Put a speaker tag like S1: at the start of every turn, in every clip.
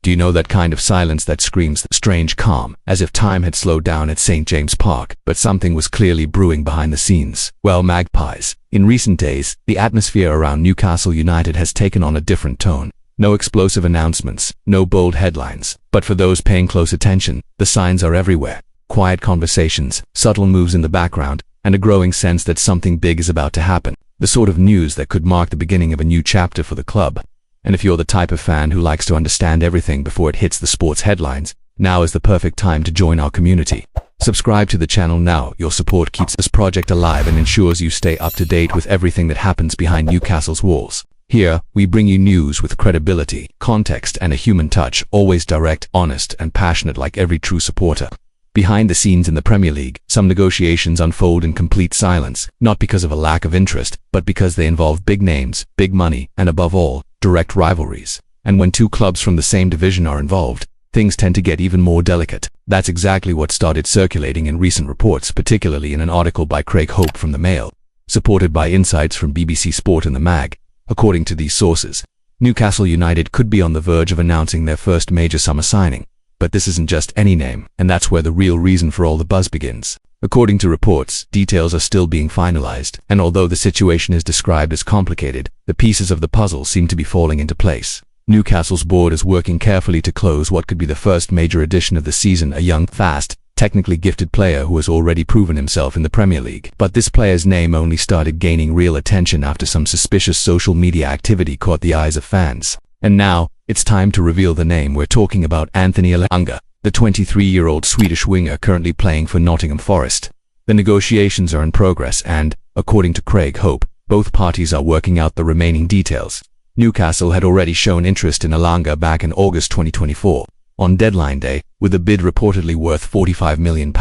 S1: Do you know that kind of silence that screams strange calm, as if time had slowed down at St. James Park, but something was clearly brewing behind the scenes? Well, Magpies. In recent days, the atmosphere around Newcastle United has taken on a different tone. No explosive announcements, no bold headlines, but for those paying close attention, the signs are everywhere. Quiet conversations, subtle moves in the background, and a growing sense that something big is about to happen. The sort of news that could mark the beginning of a new chapter for the club. And if you're the type of fan who likes to understand everything before it hits the sports headlines, now is the perfect time to join our community. Subscribe to the channel now. Your support keeps this project alive and ensures you stay up to date with everything that happens behind Newcastle's walls. Here, we bring you news with credibility, context, and a human touch, always direct, honest, and passionate like every true supporter. Behind the scenes in the Premier League, some negotiations unfold in complete silence, not because of a lack of interest, but because they involve big names, big money, and above all, direct rivalries. And when two clubs from the same division are involved, things tend to get even more delicate. That's exactly what started circulating in recent reports, particularly in an article by Craig Hope from the Mail, supported by insights from BBC Sport and the Mag. According to these sources, Newcastle United could be on the verge of announcing their first major summer signing. But this isn't just any name, and that's where the real reason for all the buzz begins. According to reports, details are still being finalized, and although the situation is described as complicated, the pieces of the puzzle seem to be falling into place. Newcastle's board is working carefully to close what could be the first major addition of the season, a young, fast, technically gifted player who has already proven himself in the Premier League. But this player's name only started gaining real attention after some suspicious social media activity caught the eyes of fans. And now, it's time to reveal the name. We're talking about Anthony Elneny, the 23-year-old Swedish winger currently playing for Nottingham Forest. The negotiations are in progress and, according to Craig Hope, both parties are working out the remaining details. Newcastle had already shown interest in Elneny back in August 2024. On deadline day, with a bid reportedly worth £45 million,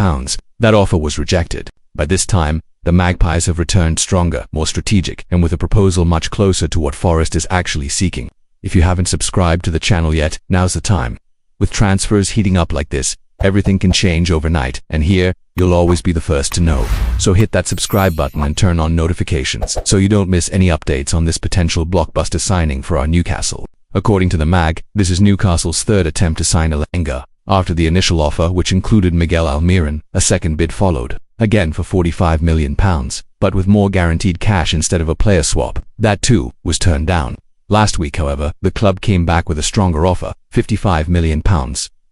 S1: that offer was rejected. By this time, the Magpies have returned stronger, more strategic, and with a proposal much closer to what Forest is actually seeking. If you haven't subscribed to the channel yet, now's the time. With transfers heating up like this, everything can change overnight, and here, you'll always be the first to know. So hit that subscribe button and turn on notifications so you don't miss any updates on this potential blockbuster signing for our Newcastle. According to the Mag, this is Newcastle's third attempt to sign Elneny. After the initial offer, which included Miguel Almiron, a second bid followed, again for £45 million, but with more guaranteed cash instead of a player swap. That too was turned down. Last week, however, the club came back with a stronger offer, £55 million,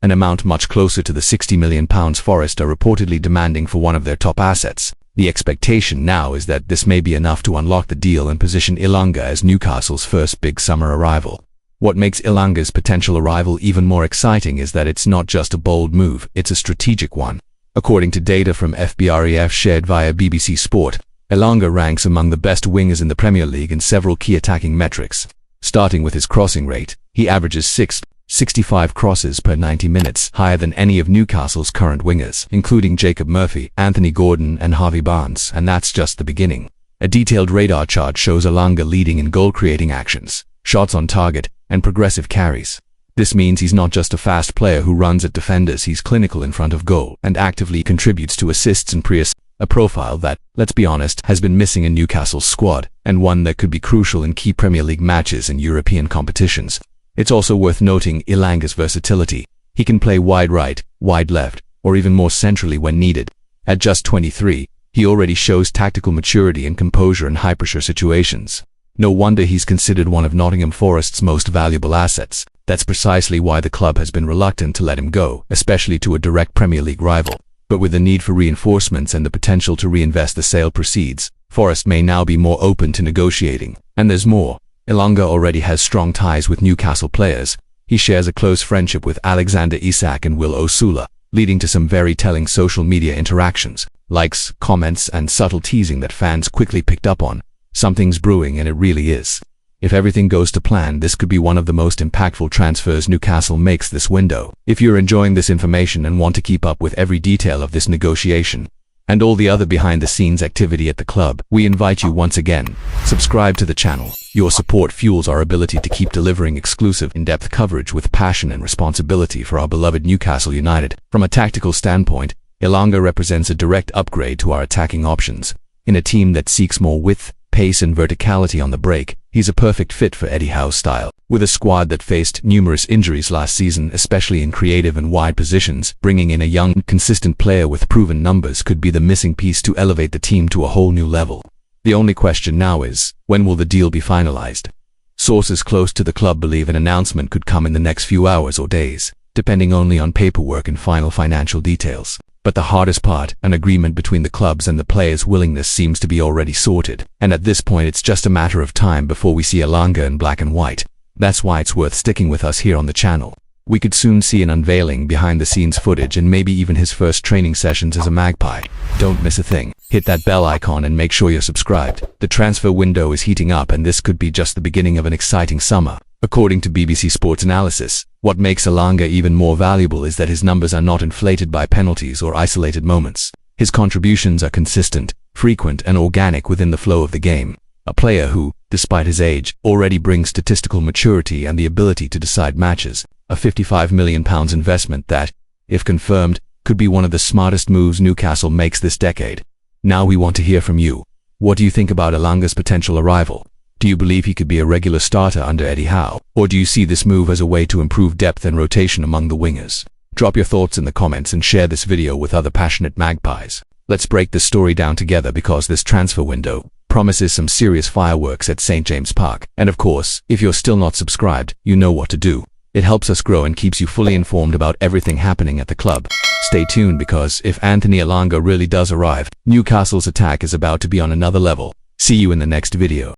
S1: an amount much closer to the £60 million Forest are reportedly demanding for one of their top assets. The expectation now is that this may be enough to unlock the deal and position Elneny as Newcastle's first big summer arrival. What makes Elneny's potential arrival even more exciting is that it's not just a bold move, it's a strategic one. According to data from FBref shared via BBC Sport, Elneny ranks among the best wingers in the Premier League in several key attacking metrics. Starting with his crossing rate, he averages 65 crosses per 90 minutes, higher than any of Newcastle's current wingers, including Jacob Murphy, Anthony Gordon, and Harvey Barnes, and that's just the beginning. A detailed radar chart shows Elneny leading in goal-creating actions, shots on target, and progressive carries. This means he's not just a fast player who runs at defenders, he's clinical in front of goal, and actively contributes to assists and pre-assists. A profile that, let's be honest, has been missing in Newcastle's squad, and one that could be crucial in key Premier League matches and European competitions. It's also worth noting Elneny's versatility. He can play wide right, wide left, or even more centrally when needed. At just 23, he already shows tactical maturity and composure in high-pressure situations. No wonder he's considered one of Nottingham Forest's most valuable assets. That's precisely why the club has been reluctant to let him go, especially to a direct Premier League rival. But with the need for reinforcements and the potential to reinvest the sale proceeds, Forest may now be more open to negotiating. And there's more. Elneny already has strong ties with Newcastle players. He shares a close friendship with Alexander Isak and Will Osula, leading to some very telling social media interactions, likes, comments, and subtle teasing that fans quickly picked up on. Something's brewing, and it really is. If everything goes to plan, this could be one of the most impactful transfers Newcastle makes this window. If you're enjoying this information and want to keep up with every detail of this negotiation, and all the other behind-the-scenes activity at the club, we invite you once again, subscribe to the channel. Your support fuels our ability to keep delivering exclusive, in-depth coverage with passion and responsibility for our beloved Newcastle United. From a tactical standpoint, Elneny represents a direct upgrade to our attacking options. In a team that seeks more width, pace and verticality on the break. He's a perfect fit for Eddie Howe's style. With a squad that faced numerous injuries last season, especially in creative and wide positions, bringing in a young, consistent player with proven numbers could be the missing piece to elevate the team to a whole new level. The only question now is, when will the deal be finalized? Sources close to the club believe an announcement could come in the next few hours or days, depending only on paperwork and final financial details. But the hardest part, an agreement between the clubs and the players' willingness, seems to be already sorted. And at this point it's just a matter of time before we see Elneny in black and white. That's why it's worth sticking with us here on the channel. We could soon see an unveiling, behind-the-scenes footage, and maybe even his first training sessions as a Magpie. Don't miss a thing. Hit that bell icon and make sure you're subscribed. The transfer window is heating up, and this could be just the beginning of an exciting summer. According to BBC Sports Analysis, what makes Elneny even more valuable is that his numbers are not inflated by penalties or isolated moments. His contributions are consistent, frequent, and organic within the flow of the game. A player who, despite his age, already brings statistical maturity and the ability to decide matches. A £55 million investment that, if confirmed, could be one of the smartest moves Newcastle makes this decade. Now we want to hear from you. What do you think about Elneny's potential arrival? Do you believe he could be a regular starter under Eddie Howe? Or do you see this move as a way to improve depth and rotation among the wingers? Drop your thoughts in the comments and share this video with other passionate Magpies. Let's break this story down together, because this transfer window promises some serious fireworks at St. James Park. And of course, if you're still not subscribed, you know what to do. It helps us grow and keeps you fully informed about everything happening at the club. Stay tuned, because if Elneny really does arrive, Newcastle's attack is about to be on another level. See you in the next video.